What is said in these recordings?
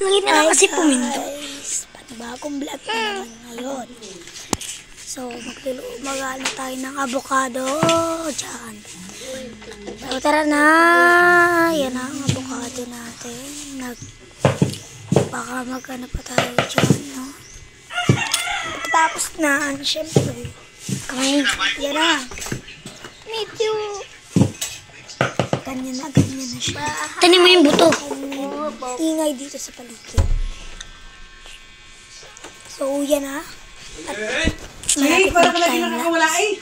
Lagi na lang kasi pumindot. Panibagong vlog na naman ngayon. So, mag-ano tayo ng avocado. Diyan. So, tara na. Yan ang avocado natin. Baka mag-ano pa tayo dyan, no? Tapos na, syempre. Kain. Yan na. Medyo ganyan na siya. Tanim mo yung buto. Ingay dito sa paligid. So, yan na. At Hey, para pala din nakakawala eh.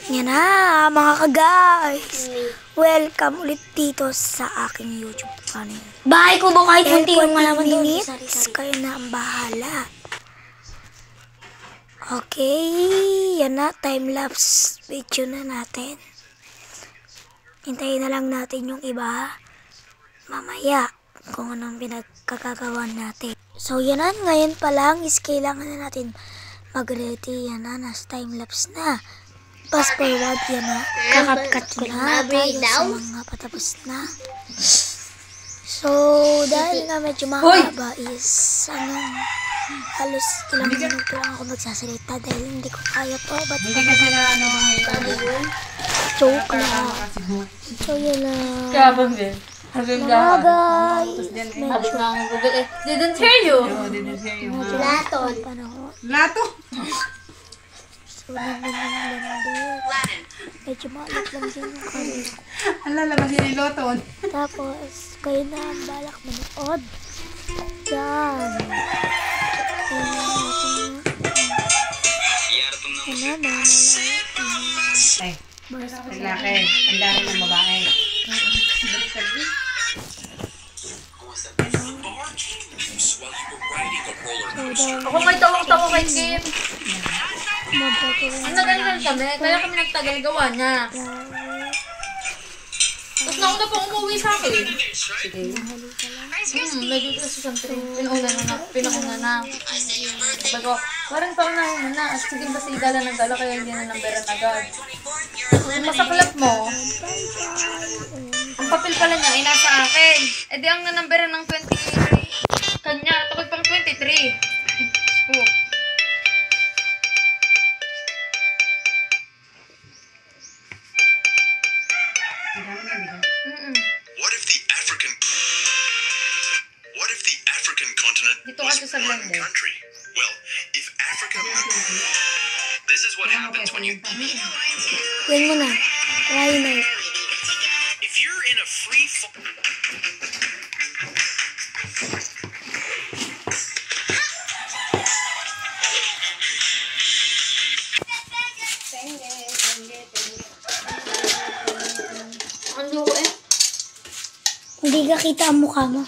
yan na, mga ka-guys. Welcome ulit dito sa aking YouTube channel. Bahay ko ba kahit munti yung 40 malaman doon? minutes, kayo na ang bahala. Okay, yan na, time-lapse video na natin. Hintayin na lang natin yung iba mamaya kung anong pinagkakagawa natin. So, yan na, ngayon pa lang is kailangan na natin mag-ready. Yan na, nasa time-lapse na. Fast forward, yan na. Kakat-kat ko Na na. tayo sa mga patapos na. So, dahil nga medyo mahaba is, halos ilang minuto lang ako magsasalita dahil hindi ko kaya to. Ba't Hindi kasi na ano ngayon. joke lang. So, yun na. Kabang din. Habang Mga guys, Habang medyo nga ang Google eh. Didn't hear you. laton panahon. Lato. So, nandun. Medyo maalit lang din yung kamay ko. Ang lalabas yun yung loton. Tapos, kayo na ang balak manood. Yan. Yan na, Ay, naglaki. Ang dami ng babae. Ako may tawang-tawa kay Kim. mabagawin. Ang nagalingan kami, kaya kami nagtagal gawa niya. Tapos nauna pa umuwi sa akin. Medyo kasi siyempre, pinauna na. Sabi ko, parang paunahin mo na. Sige kasi dala ng dala, kaya hindi na namberan agad. Yung masaklat mo, ang papel pala niya ay nasa akin. E di ang nanamberan ng 23 kanya, tapos pang 23. Oh. What if the African continent Dito was kasi sa one blender. country? Well, if Africa... This is what happens when you... Yan mo na. Try na. If you're in a free fall... Ang luho eh. Hindi ka kita ang mukha mo.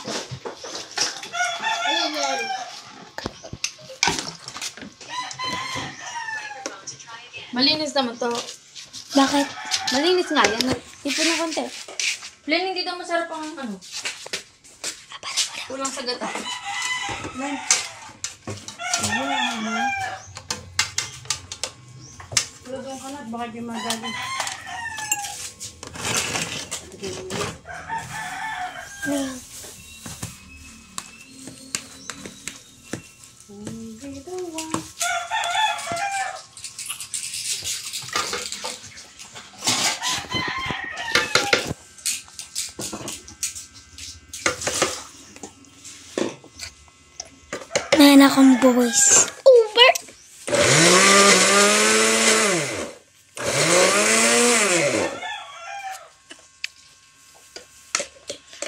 Malinis naman to. Bakit? Malinis nga yan. Ipon ng konti. Plain, hindi daw masarap ang ano. Kulang sa gata. Tulog ka na, baka di magaling. Ngayon. Ngayon akong voice over.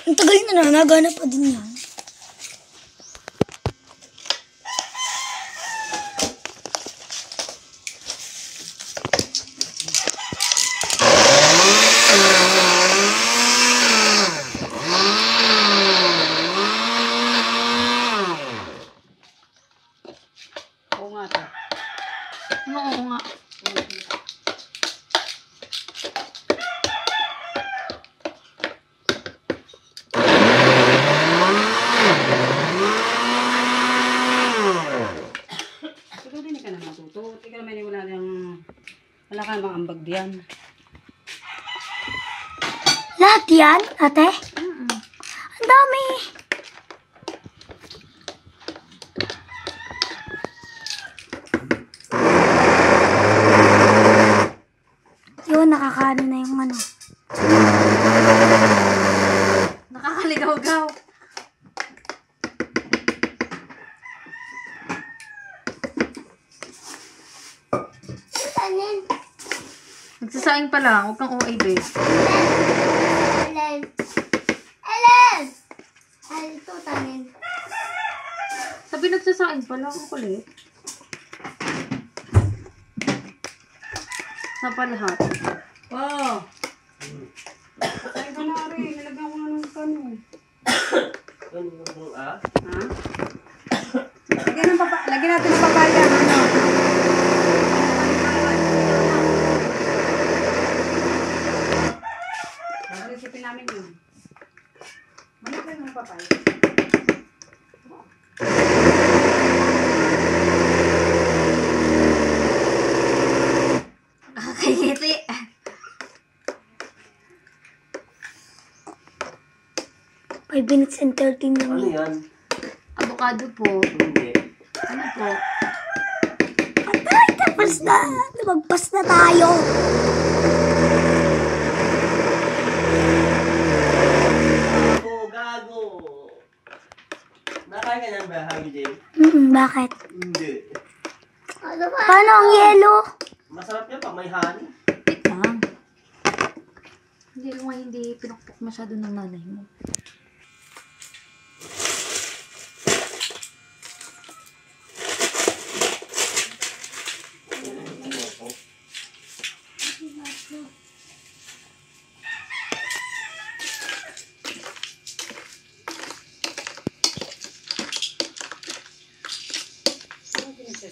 Ang tagal na nagana pa din yan. Oo nga to. Oo nga. Wala ka namang ambag diyan. Lahat yan, ate? Ang dami. Ayun, nakakaano na yung ano. Nakakaligaw-gaw. Nagsasaing pa lang. Huwag kang OA, babe. Sabi nagsasaing pa lang. Ang kulit. Sa palahat. Oh. Ay, ka na rin. Nilagyan ko na ng kano. Ha? Lagyan natin ng papaya. Ano? Resipin namin yun. Malagyan ng papaya. Kakayiti. 5 minutes and 13 Ano minutes. yan? Avocado po. Hindi. Ano po? Patay, tapos na. Lumagpas na tayo. Gago! Nakain ka ng bahay, Jay? Bakit? Hindi. Paano ang yelo? Masarap yan pag may honey. Wait lang. Hindi pinukpok masyado ng nanay mo.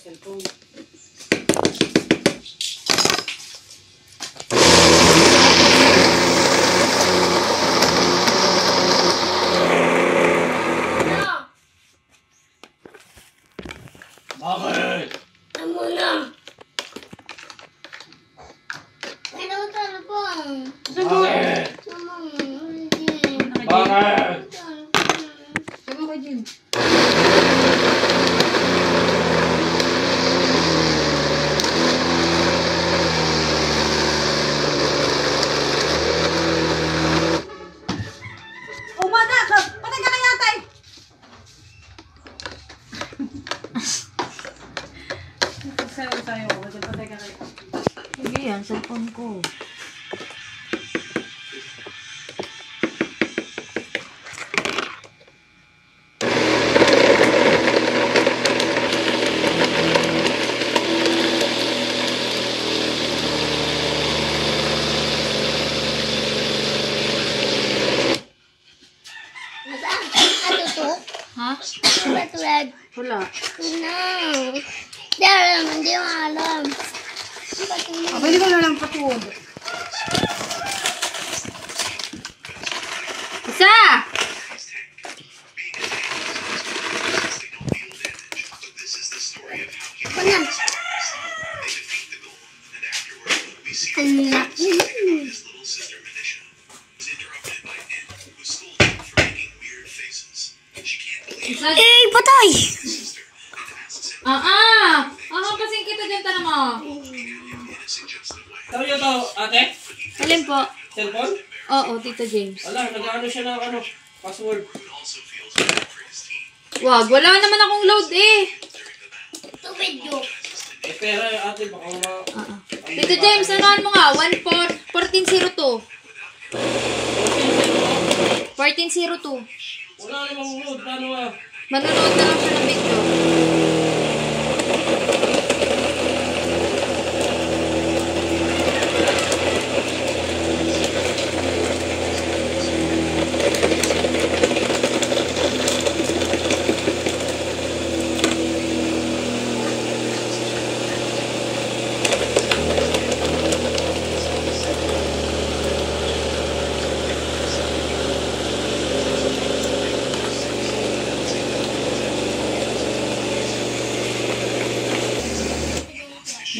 Cellphone. Bakit? Bakit? Bakit? Sabi ko, Jim. Sayo. Patay ka kayo. Hindi yan, cellphone ko. Ha? Wala. Pwede ko na lang patuod. Isa! This is the story of how humans they defeat the goal, and afterward we see his little sister Manisha is interrupted by Nin, who scolds him for making weird faces. She can't believe Eh, patay! his sister and asks him Kasing kita dyan, tanong mo. in a suggestive way. Sabi niyo to, ate? Alin po? Cellphone? Oo, Tito James. Wala, nag-ano siya ng password. It also feels bad for his team. Wag, wala naman akong load eh. Eh, pera ate, baka Tito James, anoan mo nga? 1402. 1402. wala namang load. Paano nga? Manonood na lang siya ng video.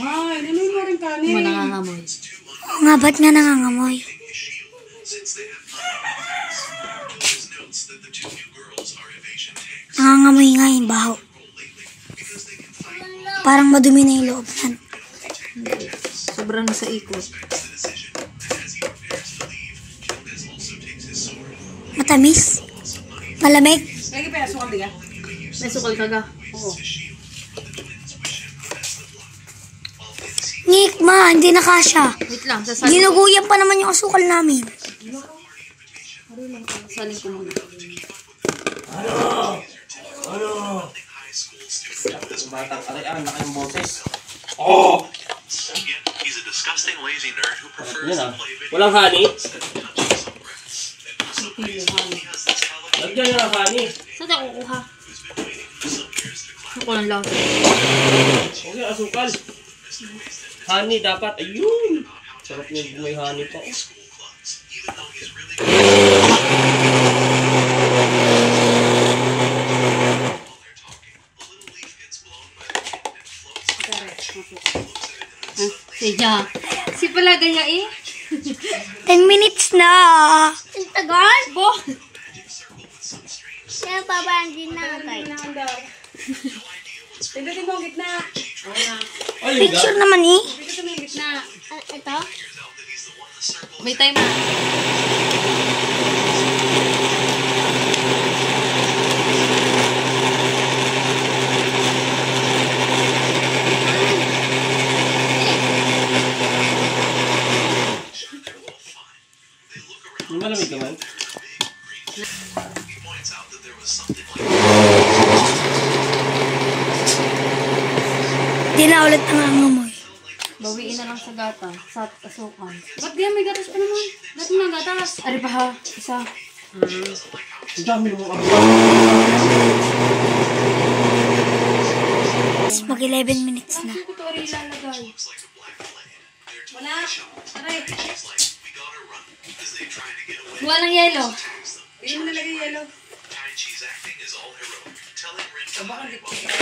Ay, namin mo rin kanin. Hindi mo nangangamoy. Nga, ba't nga nangangamoy? Since they have not Jules notes that the two new girls are evasion tanks Nangangamoy nga yung baho. because they can fight Parang madumi na yung loob yan. Sobrang nasa ikot. the decision Matamis? Malamig? Lagi pa, sukal diga. May sukal ka ga. Oo. Nick, ma, hindi na kasha. Wait lang, sasalin ko. Ginuguyan pa naman yung asukal namin. Sasalin ko muna. Batang kalian, laki yung boses. Oh! Yet, he's a disgusting, lazy nerd who prefers Yan to ah. play video Walang honey? instead of touching some breasts. And for some reason, he has this talent Lagyan nyo ng honey. Saan tayo kukuha? who's been waiting for some years to climb Ako lang lang. Huwag yung asukal. Honey dapat. Ayun! Sarap niya may honey pa. Oh. school clubs, even though he's really good while they're talking. A little leaf gets blown by the wind and floats Siya. Si pala gaya eh. 10 minutes na. Ang tagal. Bo! Kaya babandin na agad. Pindutin mo ang gitna. Ay, Picture naman eh. Pindutin mo yung gitna. Ito? May time. Yung malamig naman. he points out that there was something like Di na ulit nangangamoy. Bawiin na lang sa gata. Sa asukan. Ba't ganyan may gatas pa naman? Ba't mo na gatas? Ari pa ha. Isa. Ang dami naman ako. Mag 11 minutes na. Ito ari ilalagay. Wala. Aray. Walang yelo. Hindi mo nalagay yellow. Tai Chi's acting is all heroic, telling Rin to Baka hide gitna.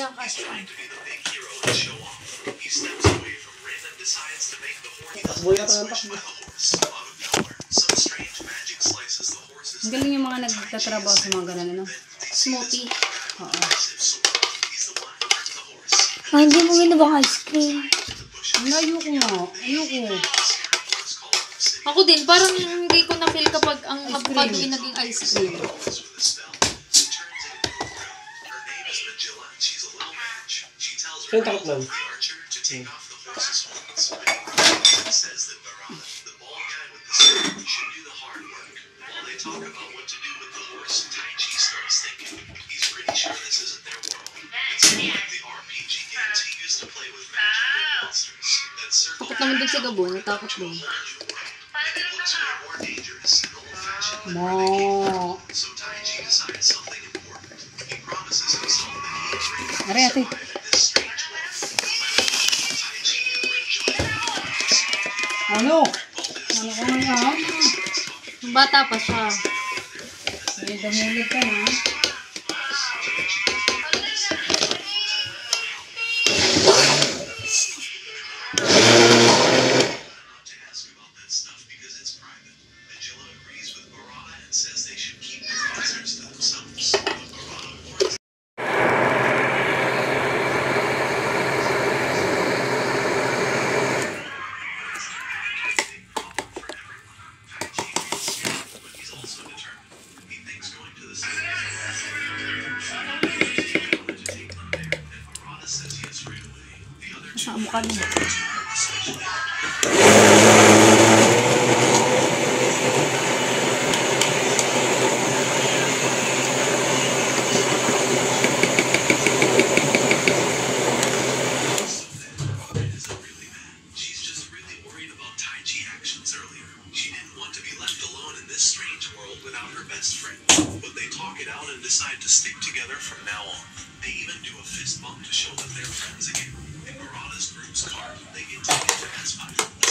while he's trying to be the big hero and show off. He steps away from Rin and decides to make the horse Takbo yata ng squished takbo. by the horse. Out of nowhere, some strange magic slices the horse's Ang galing yung mga nagtatrabaho sa mga ganun, ano? Smoothie. Oo. he's the one who hurt the horse. Ah, hindi mo ginabang ice cream. Ang ayoko nga. Ayoko. Ako din, parang hindi ko na-feel kapag ang avocado ay naging ice cream. With a spell, she turns it into a crown. Her name is Magilla and she's a little mage. She tells Saan her takot lang? the archer to take off the horse's horns. She says that Barada, the bald guy with the sword, should do the hard work. While they talk about what to do with the horse, Tai Chi starts thinking. He's pretty sure this isn't their world. It's more like the RPG games he used to play with magic and monsters. That circle Takot naman din si Gabo. Natakot din. it looks way more dangerous and old-fashioned than Mo. so Tai Chi decides something important. He promises himself that he and Rin will Aray, ate. survive in this strange world. Tai Chi and Rin join the Ano? Ano ko na yan? Nung bata pa siya. May damulog ka na. to ask about that stuff because it's private. Magilla agrees with Barada and says they should keep their answers to themselves. But Barada warns but he's also determined. He thinks going to the city to take them there, and Barada says yes right away. The other two Sa avocado mo. She's just really worried about Tai Chi actions earlier. She didn't want to be left alone in this strange world without her best friend. But they talk it out and decide to stick together from now on. They even do a fist bump to show that they're friends again. In Barada's groom's car, they get taken to Aspire.